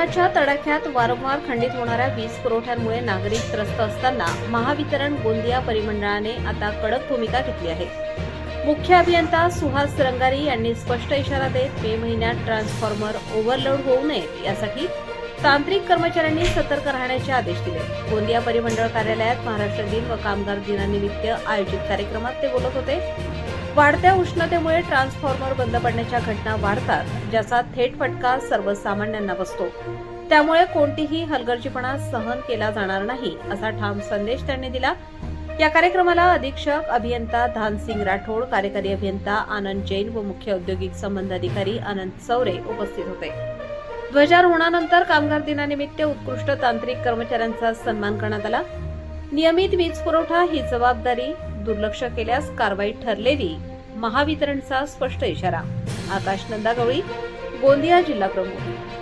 उन्हाच्या तडाख्यात वारंवार खंडित होणाऱ्या वीज पुरवठ्यांमुळे नागरिक त्रस्त असताना महावितरण गोंदिया परिमंडळाने आता कडक भूमिका घेतली आहे। मुख्य अभियंता सुहास रंगारी यांनी स्पष्ट इशारा देत मे महिन्यात ट्रान्सफॉर्मर ओव्हरलोड होऊ नये यासाठी तांत्रिक कर्मचाऱ्यांनी सतर्क राहण्याचे आदेश दिले। गोंदिया परिमंडळ कार्यालयात महाराष्ट्र दिन व कामगार दिनानिमित्त आयोजित कार्यक्रमात ते बोलत होते। वाढत्या उष्णतेमुळे ट्रान्सफॉर्मर बंद पडण्याच्या घटना वाढतात, ज्याचा थेट फटका सर्वसामान्यांना बसतो। त्यामुळे कोणतीही हलगर्जीपणा सहन केला जाणार नाही असा ठाम संदेश त्यांनी दिला। या कार्यक्रमाला अधीक्षक अभियंता धानसिंग राठोड, कार्यकारी अभियंता आनंद जैन व मुख्य औद्योगिक संबंध अधिकारी अनंत सौरे उपस्थित होते। ध्वजारोहणानंतर कामगार दिनानिमित्त उत्कृष्ट तांत्रिक कर्मचाऱ्यांचा सन्मान करण्यात आला। नियमित वीज पुरवठा ही जबाबदारी, दुर्लक्ष केल्यास कारवाई ठरलेली महावितरणचा स्पष्ट इशारा। आकाश नंदागवळी, गोंदिया जिल्हा प्रमुख।